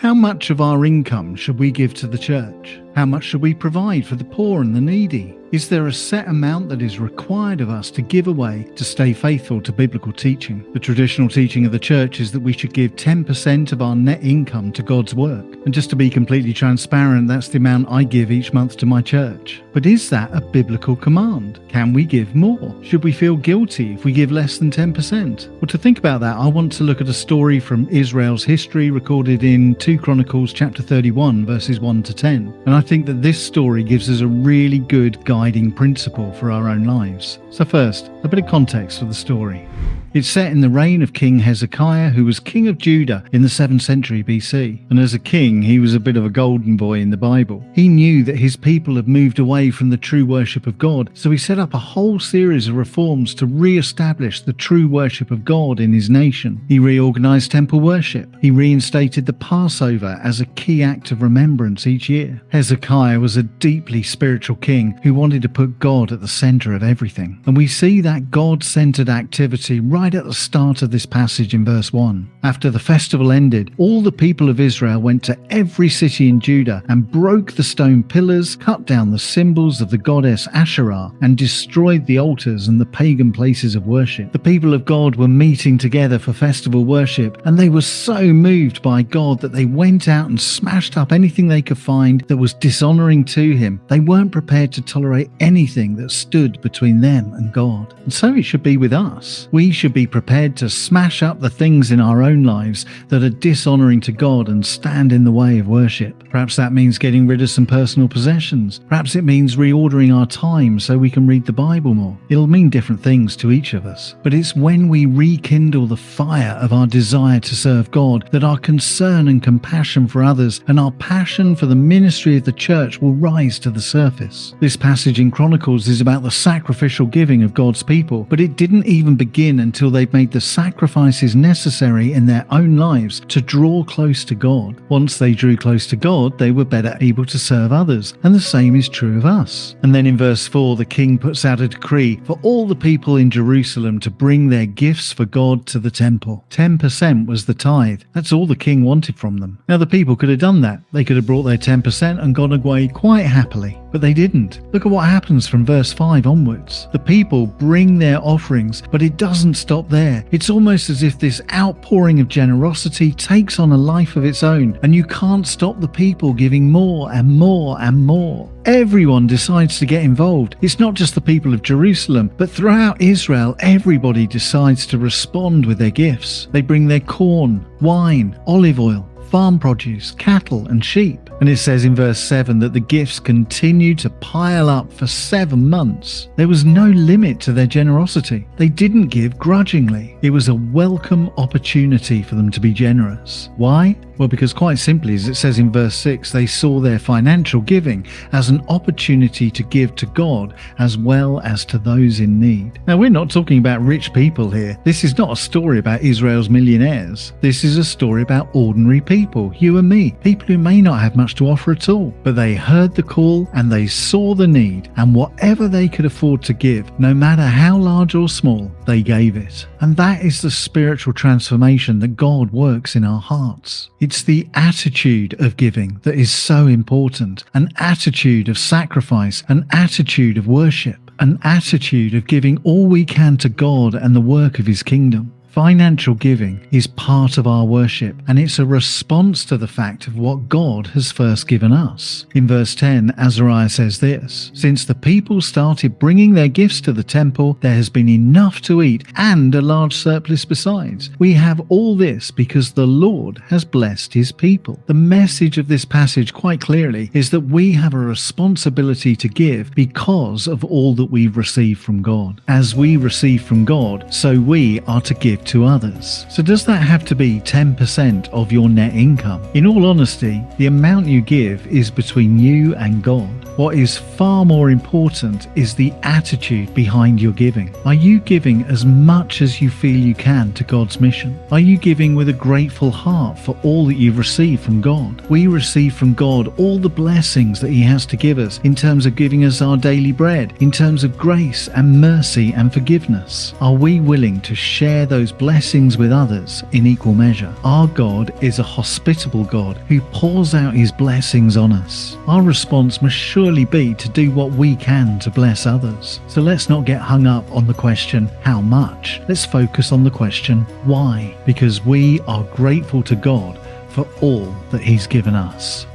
How much of our income should we give to the church? How much should we provide for the poor and the needy? Is there a set amount that is required of us to give away to stay faithful to biblical teaching? The traditional teaching of the church is that we should give 10% of our net income to God's work. And just to be completely transparent, that's the amount I give each month to my church. But is that a biblical command? Can we give more? Should we feel guilty if we give less than 10%? Well, to think about that, I want to look at a story from Israel's history recorded in 2 Chronicles chapter 31, verses 1 to 10. And I think that this story gives us a really good guiding principle for our own lives. So first, a bit of context for the story. It's set in the reign of King Hezekiah, who was king of Judah in the 7th century BC. And as a king, he was a bit of a golden boy in the Bible. He knew that his people had moved away from the true worship of God, so he set up a whole series of reforms to re-establish the true worship of God in his nation. He reorganized temple worship. He reinstated the Passover as a key act of remembrance each year. Hezekiah was a deeply spiritual king who wanted to put God at the center of everything. And we see that God-centered activity right at the start of this passage in verse 1. After the festival ended, all the people of Israel went to every city in Judah and broke the stone pillars, cut down the symbols of the goddess Asherah, and destroyed the altars and the pagan places of worship. The people of God were meeting together for festival worship, and they were so moved by God that they went out and smashed up anything they could find that was dishonoring to him. They weren't prepared to tolerate anything that stood between them and God. And so it should be with us. We should be prepared to smash up the things in our own lives that are dishonoring to God and stand in the way of worship. Perhaps that means getting rid of some personal possessions. Perhaps it means reordering our time so we can read the Bible more. It'll mean different things to each of us. But it's when we rekindle the fire of our desire to serve God that our concern and compassion for others and our passion for the ministry of the church will rise to the surface. This passage in Chronicles is about the sacrificial giving of God's people, but it didn't even begin until they'd made the sacrifices necessary in their own lives to draw close to God. Once they drew close to God, they were better able to serve others, and the same is true of us. And then in verse 4, the king puts out a decree for all the people in Jerusalem to bring their gifts for God to the temple. 10% was the tithe. That's all the king wanted from them. Now the people could have done that. They could have brought their 10% and gone away quite happily. But they didn't. Look at what happens from verse 5 onwards. The people bring their offerings, but it doesn't stop there. It's almost as if this outpouring of generosity takes on a life of its own, and you can't stop the people giving more and more and more. Everyone decides to get involved. It's not just the people of Jerusalem, but throughout Israel, everybody decides to respond with their gifts. They bring their corn, wine, olive oil, farm produce, cattle and sheep. And it says in verse 7 that the gifts continued to pile up for 7 months. There was no limit to their generosity. They didn't give grudgingly. It was a welcome opportunity for them to be generous. Why? Well, because quite simply, as it says in verse 6, they saw their financial giving as an opportunity to give to God as well as to those in need. Now, we're not talking about rich people here. This is not a story about Israel's millionaires. This is a story about ordinary people, you and me, people who may not have much to offer at all. But they heard the call and they saw the need, and whatever they could afford to give, no matter how large or small, they gave it. And that is the spiritual transformation that God works in our hearts. It's the attitude of giving that is so important, an attitude of sacrifice, an attitude of worship, an attitude of giving all we can to God and the work of His kingdom. Financial giving is part of our worship, and it's a response to the fact of what God has first given us. In verse 10, Azariah says this, "Since the people started bringing their gifts to the temple, there has been enough to eat and a large surplus besides. We have all this because the Lord has blessed His people." The message of this passage quite clearly is that we have a responsibility to give because of all that we've received from God. As we receive from God, so we are to give to others. So does that have to be 10% of your net income? In all honesty, the amount you give is between you and God. What is far more important is the attitude behind your giving. Are you giving as much as you feel you can to God's mission? Are you giving with a grateful heart for all that you've received from God? We receive from God all the blessings that He has to give us in terms of giving us our daily bread, in terms of grace and mercy and forgiveness. Are we willing to share those those blessings with others in equal measure. Our God is a hospitable God who pours out his blessings on us. Our response must surely be to do what we can to bless others. So let's not get hung up on the question, how much? Let's focus on the question, why? Because we are grateful to God for all that he's given us.